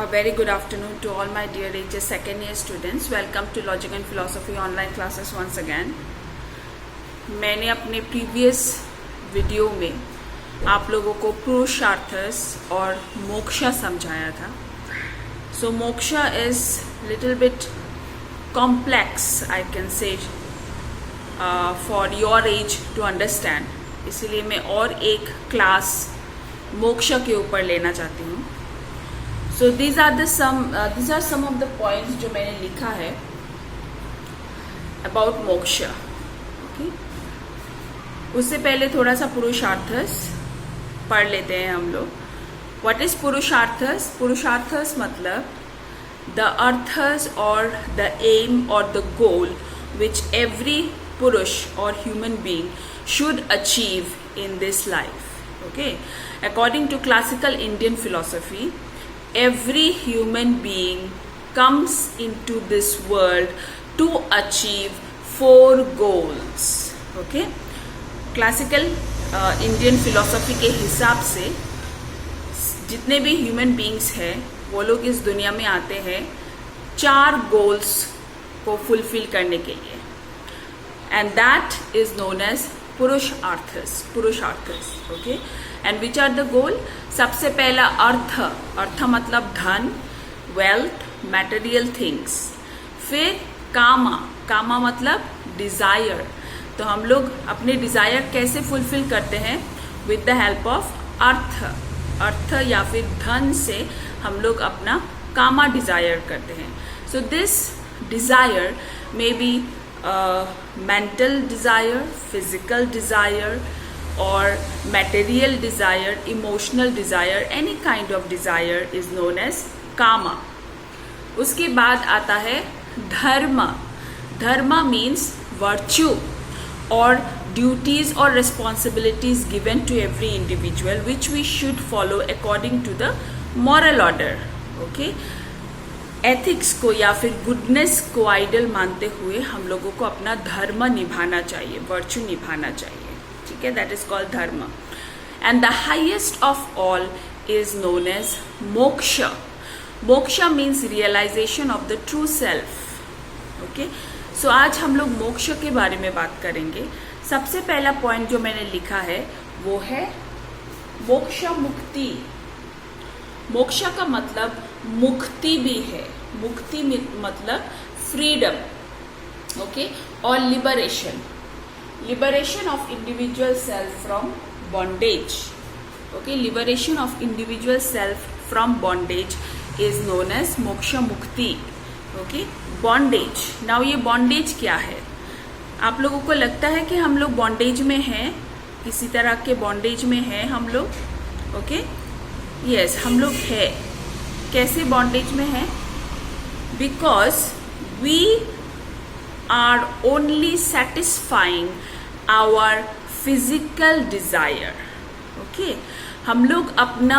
A very good afternoon to all my dear HS second year students. Welcome to Logic and Philosophy online classes once again. मैंने अपने previous video में आप लोगों को पुरुषार्थस और मोक्षा समझाया था. So moksha is little bit complex, I can say, for your age to understand. इसीलिए मैं और एक क्लास मोक्षा के ऊपर लेना चाहती हूँ. So these are some of the points जो मैंने लिखा है about मोक्षा. Okay? उससे पहले थोड़ा सा पुरुषार्थस पढ़ लेते हैं हम लोग. What is पुरुषार्थस? पुरुषार्थस मतलब the arthas or the aim or the goal which every purush or human being should achieve in this life. Okay? According to classical Indian philosophy, every human being comes into this world to achieve 4 goals. Okay? Classical Indian philosophy के हिसाब से जितने भी human beings हैं वो लोग इस दुनिया में आते हैं 4 गोल्स को फुलफिल करने के लिए, and that is known as purusharthas. Okay, and which are the goal? सबसे पहला अर्थ मतलब धन, वेल्थ, मटेरियल थिंग्स. फिर कामा मतलब डिजायर. तो हम लोग अपने डिजायर कैसे फुलफिल करते हैं? With the help of earth या फिर धन से हम लोग अपना कामा डिजायर करते हैं. So this desire may be mental desire, physical desire और material desire, emotional desire, any kind of desire is known as kama. उसके बाद आता है धर्म means virtue or duties or responsibilities given to every individual which we should follow according to the moral order. Okay? Ethics को या फिर goodness को idol मानते हुए हम लोगों को अपना धर्म निभाना चाहिए, वर्च्यू निभाना चाहिए. ठीक है, that is called dharma. And the highest of all is known as moksha. Moksha means realisation of the true self. Okay, so आज हम लोग मोक्ष के बारे में बात करेंगे. सबसे पहला पॉइंट जो मैंने लिखा है वो है मोक्षा मुक्ति. मोक्षा का मतलब मुक्ति भी है. मुक्ति मतलब फ्रीडम. ओके, और liberation of individual self from bondage. Okay, liberation of individual self from bondage is known as moksha mukti. Okay, bondage. Now ये bondage क्या है? आप लोगों को लगता है कि हम लोग bondage में हैं, किसी तरह के bondage में हैं हम लोग. ओके, यस, हम लोग है. कैसे bondage में हैं? Because we are only satisfying our physical desire. Okay? हम लोग अपना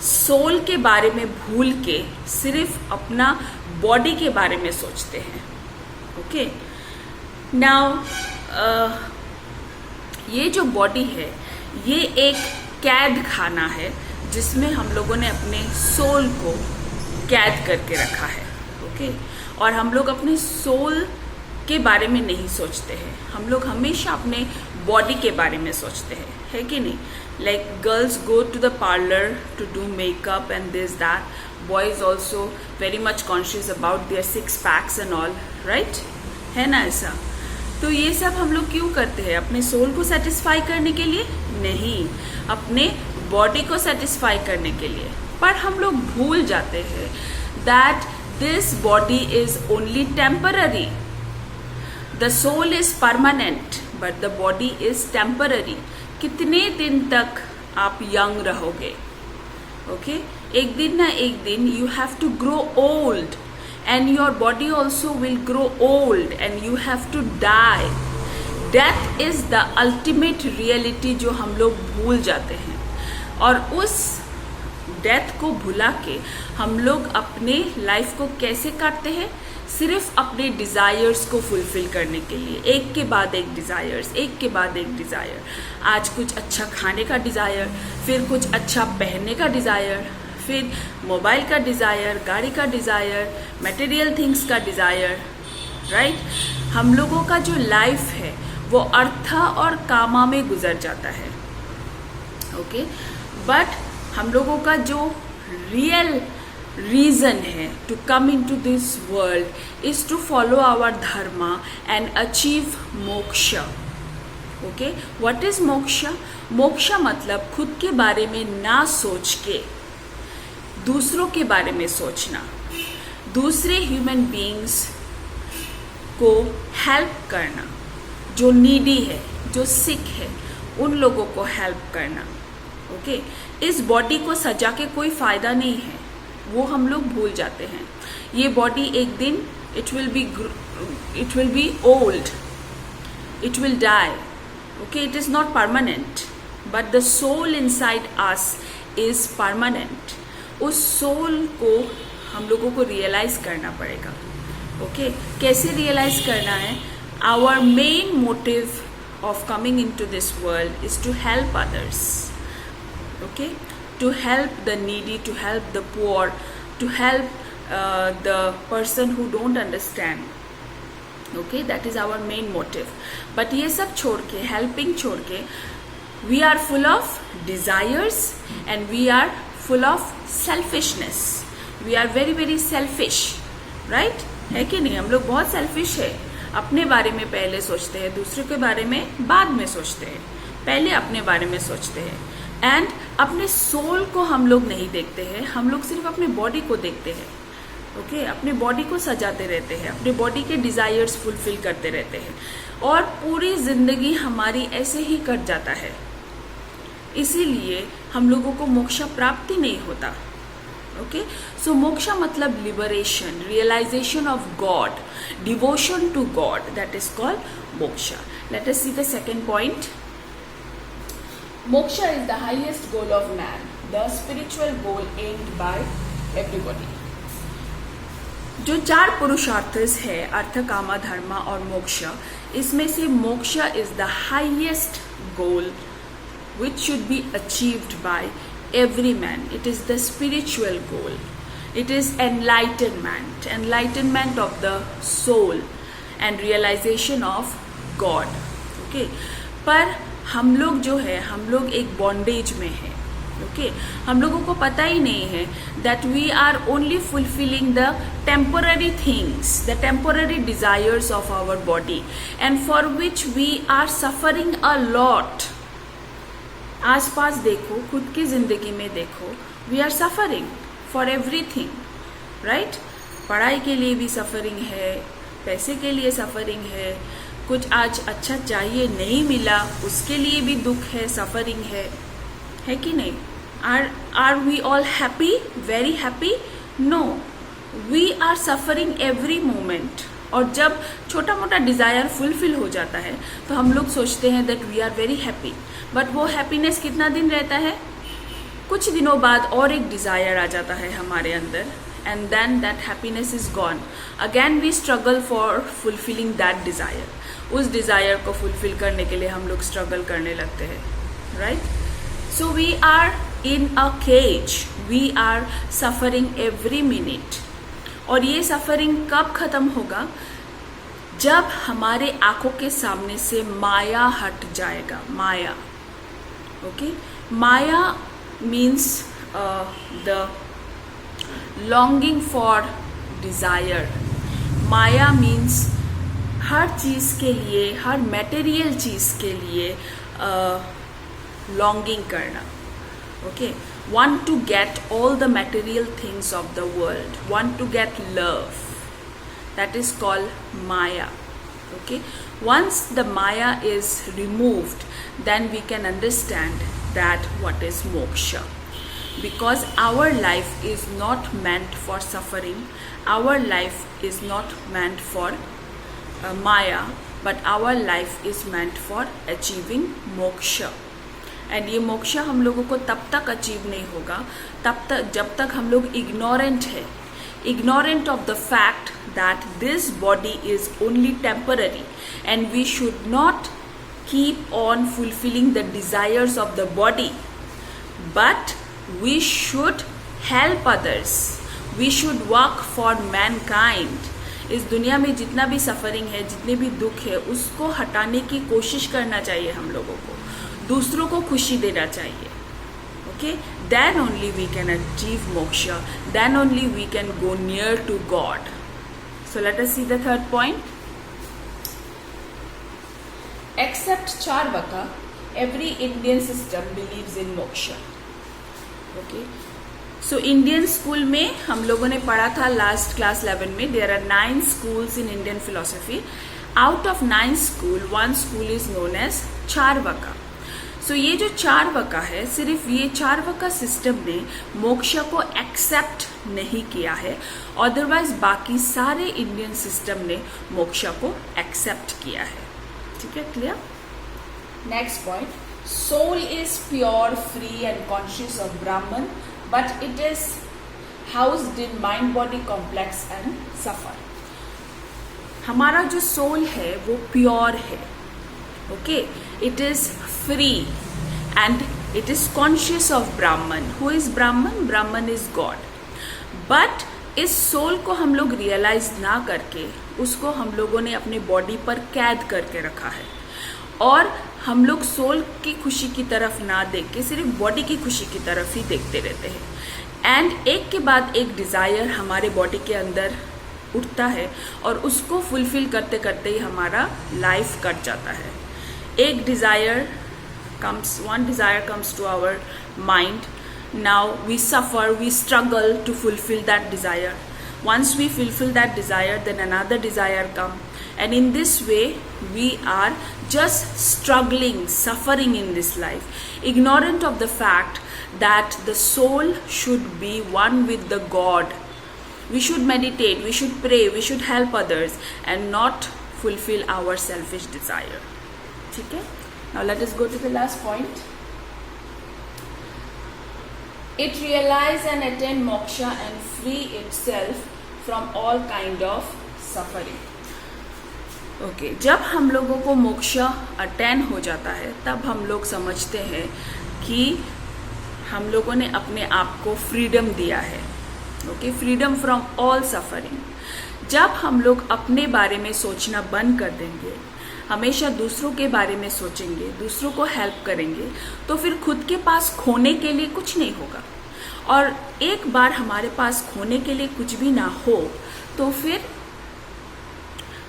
सोल के बारे में भूल के सिर्फ अपना बॉडी के बारे में सोचते हैं. ओके, नाउ ये जो बॉडी है ये एक कैद खाना है जिसमें हम लोगों ने अपने सोल को कैद करके रखा है. ओके, और हम लोग अपने सोल के बारे में नहीं सोचते हैं. हम लोग हमेशा अपने बॉडी के बारे में सोचते हैं, है कि नहीं? Like girls go to the parlour to do makeup and this that. Boys also very much conscious about their 6 packs and all, right? है ना ऐसा? तो ये सब हम लोग क्यों करते हैं? अपने सोल को सेटिस्फाई करने के लिए नहीं, अपने बॉडी को सेटिस्फाई करने के लिए. पर हम लोग भूल जाते हैं that this body is only temporary. The soul is permanent, but the body is temporary. कितने दिन तक आप यंग रहोगे? ओके, एक दिन ना एक दिन you have to grow old, and your body also will grow old, and you have to die. Death is the ultimate reality जो हम लोग भूल जाते हैं, और उस डेथ को भुला के हम लोग अपने लाइफ को कैसे काटते हैं? सिर्फ अपने डिज़ायर्स को फुलफिल करने के लिए. एक के बाद एक डिज़ायर्स, एक के बाद एक डिज़ायर. आज कुछ अच्छा खाने का डिज़ायर, फिर कुछ अच्छा पहनने का डिज़ायर, फिर मोबाइल का डिज़ायर, गाड़ी का डिज़ायर, मटेरियल थिंग्स का डिज़ायर, राइट। हम लोगों का जो लाइफ है वो अर्थ और कामा में गुजर जाता है, ओके। बट हम लोगों का जो रियल रीजन है to come into this world is to follow our dharma and achieve moksha, okay. What is moksha? मोक्ष मतलब खुद के बारे में ना सोच के दूसरों के बारे में सोचना, दूसरे ह्यूमन बीइंग्स को हेल्प करना, जो नीडी है, जो सिक है, उन लोगों को हेल्प करना, ओके। इस बॉडी को सजा के कोई फायदा नहीं है, वो हम लोग भूल जाते हैं। ये बॉडी एक दिन it will be old, it will die, okay. It is not permanent, but the soul inside us is permanent. उस सोल को हम लोगों को रियलाइज करना पड़ेगा, ओके। कैसे रियलाइज करना है? Our main motive of coming into this world is to help others, okay, to help the needy, to help the poor, to help the person who don't understand, okay, that is our main motive. But ये सब छोड़ के, helping छोड़ के, we are full of desires and we are full of selfishness. We are very very selfish, right? है कि नहीं? हम लोग बहुत selfish है, अपने बारे में पहले सोचते हैं, दूसरे के बारे में बाद में सोचते हैं, पहले अपने बारे में सोचते हैं। एंड अपने सोल को हम लोग नहीं देखते हैं, हम लोग सिर्फ अपने बॉडी को देखते हैं, ओके। अपने बॉडी को सजाते रहते हैं, अपने बॉडी के डिजायर्स फुलफिल करते रहते हैं और पूरी जिंदगी हमारी ऐसे ही कट जाता है। इसीलिए हम लोगों को मोक्ष प्राप्ति नहीं होता, okay. So moksha matlab liberation, realization of God, devotion to God, that is called moksha. Let us see the second point. Moksha is the highest goal of man, the spiritual goal aimed by everybody. जो 4 पुरुषार्थस है, अर्थ, कामा, धर्मा और मोक्ष, इसमें से मोक्ष is the highest goal which should be achieved by every man. It is the spiritual goal. It is enlightenment of the soul and realization of God, okay. पर हम लोग जो है, हम लोग एक बॉन्डेज में है, okay. हम लोगों को पता ही नहीं है that we are only fulfilling the temporary things, the temporary desires of our body, and for which we are suffering a lot. आसपास देखो, खुद की जिंदगी में देखो, we are suffering for everything, right. पढ़ाई के लिए भी सफरिंग है, पैसे के लिए सफरिंग है, कुछ आज अच्छा चाहिए नहीं मिला उसके लिए भी दुख है, सफरिंग है कि नहीं? Are we all happy, very happy? No, we are suffering every moment. और जब छोटा मोटा डिज़ायर फुलफिल हो जाता है तो हम लोग सोचते हैं that we are very happy, but वो हैप्पीनेस कितना दिन रहता है? कुछ दिनों बाद और एक डिज़ायर आ जाता है हमारे अंदर, and then that happiness is gone. Again we struggle for fulfilling that desire. उस डिज़ायर को फुलफिल करने के लिए हम लोग स्ट्रगल करने लगते हैं, right. So we are in a cage, we are suffering every minute. और ये सफरिंग कब खत्म होगा? जब हमारे आंखों के सामने से माया हट जाएगा। माया, okay. Maya means the longing for desire. Maya means हर चीज के लिए, हर मटेरियल चीज के लिए लॉन्गिंग करना, okay. Want to get all the material things of the world, want to get love, that is called maya, okay. Once the maya is removed, then we can understand that what is moksha, because our life is not meant for suffering, our life is not meant for maya, but our life is meant for achieving moksha. And ये मोक्षा हम लोगों को तब तक achieve नहीं होगा तब तक जब तक हम लोग इग्नोरेंट है, ignorant of the fact that this body is only temporary and we should not keep on fulfilling the desires of the body, but we should help others. We should work for mankind. इस दुनिया में जितना भी suffering है, जितने भी दुख है, उसको हटाने की कोशिश करना चाहिए हम लोगों को, दूसरों को खुशी देना चाहिए. Okay, then only we can achieve moksha, then only we can go near to God. So let us see the third point. Except Charvaka, every Indian system believes in moksha. Okay, so Indian school में हम लोगों ने पढ़ा था last class 11 में, there are 9 schools in Indian philosophy. Out of 9 school, 1 school is known as Charvaka. So ये जो चारवका है, सिर्फ ये चारवका सिस्टम ने मोक्षा को एक्सेप्ट नहीं किया है, अदरवाइज बाकी सारे इंडियन सिस्टम ने मोक्षा को एक्सेप्ट किया है. ठीक है, clear? Next point, soul is pure, free and conscious of Brahman, but it is housed in mind body complex and suffer. हमारा जो सोल है वो प्योर है. Okay, it is free and it is conscious of Brahman. Who is Brahman? Brahman is God. But इस soul को हम लोग realise ना करके उसको हम लोगों ने अपने बॉडी पर कैद करके रखा है, और हम लोग सोल की खुशी की तरफ ना देख के सिर्फ बॉडी की खुशी की तरफ ही देखते रहते हैं. एंड एक के बाद एक डिज़ायर हमारे बॉडी के अंदर उठता है और उसको फुलफिल करते करते ही हमारा लाइफ कट जाता है. एक desire one desire comes to our mind. Now we suffer, we struggle to fulfill that desire. Once we fulfill that desire, then another desire comes, and in this way we are just struggling, suffering in this life, ignorant of the fact that the soul should be one with the God. We should meditate, we should pray, we should help others and not fulfill our selfish desire. ठीक है? Now let us go to the last point. It realize and attain moksha and free itself from all kind of suffering. Okay, जब हम लोगों को moksha attain हो जाता है तब हम लोग समझते हैं कि हम लोगों ने अपने आप को फ्रीडम दिया है. Okay, freedom from all suffering. जब हम लोग अपने बारे में सोचना बंद कर देंगे, हमेशा दूसरों के बारे में सोचेंगे, दूसरों को हेल्प करेंगे, तो फिर खुद के पास खोने के लिए कुछ नहीं होगा. और एक बार हमारे पास खोने के लिए कुछ भी ना हो तो फिर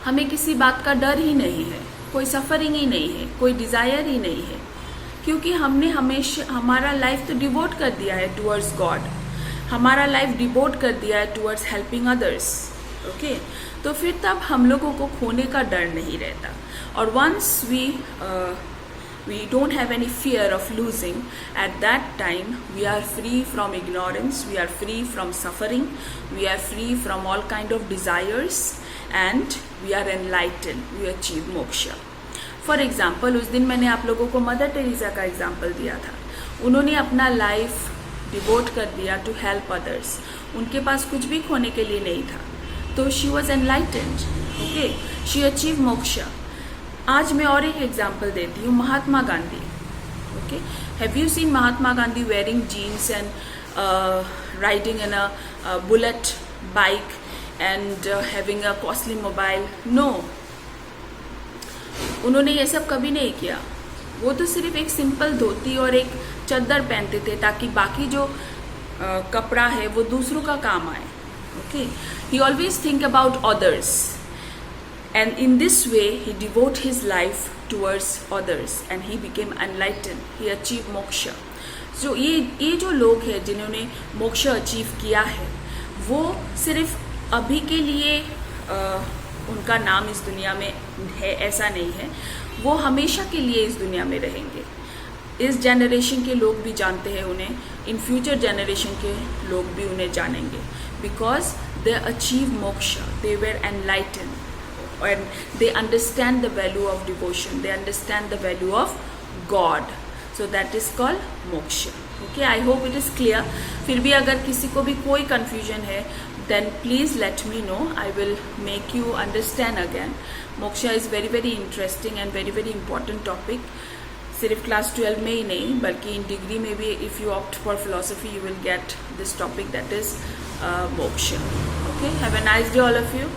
हमें किसी बात का डर ही नहीं है, कोई सफरिंग ही नहीं है, कोई डिज़ायर ही नहीं है, क्योंकि हमने हमेशा हमारा लाइफ तो डिवोट कर दिया है टुवर्ड्स गॉड, हमारा लाइफ डिवोट कर दिया है टुवर्ड्स हेल्पिंग अदर्स. ओके, तो फिर तब हम लोगों को खोने का डर नहीं रहता. और once we don't have any fear of losing, at that time we are free from ignorance, we are free from suffering, we are free from all kind of desires, and we are enlightened, we achieve moksha. For example, उस दिन मैंने आप लोगों को mother Teresa का example दिया था. उन्होंने अपना लाइफ डिवोट कर दिया टू हेल्प अदर्स. उनके पास कुछ भी खोने के लिए नहीं था, तो she was enlightened. Okay, she achieve moksha. आज मैं और एक एग्जाम्पल देती हूँ, Mahatma Gandhi. Okay, have you seen Mahatma Gandhi wearing jeans and riding in a bullet bike and having a costly mobile? No, उन्होंने ये सब कभी नहीं किया. वो तो सिर्फ एक सिंपल धोती और एक चद्दर पहनते थे ताकि बाकी जो कपड़ा है वो दूसरों का काम आए. Okay, he always think about others. And in this way, he devote his life towards others and he became enlightened. He achieved moksha. So ये जो लोग हैं जिन्होंने मोक्षा अचीव किया है, वो सिर्फ अभी के लिए उनका नाम इस दुनिया में है ऐसा नहीं है, वो हमेशा के लिए इस दुनिया में रहेंगे. इस जनरेशन के लोग भी जानते हैं उन्हें, इन फ्यूचर जनरेशन के लोग भी उन्हें जानेंगे, because they achieve moksha, they were enlighten and they understand the value of devotion, they understand the value of God. So that is called moksha. Okay, I hope it is clear. फिर भी अगर किसी को भी कोई confusion है, then please let me know. I will make you understand again. Moksha is very very interesting and very very important topic. सिर्फ class 12 में ही नहीं बल्कि इन डिग्री में भी if you opt for philosophy you will get this topic that is moksha. Okay, have a nice day all of you.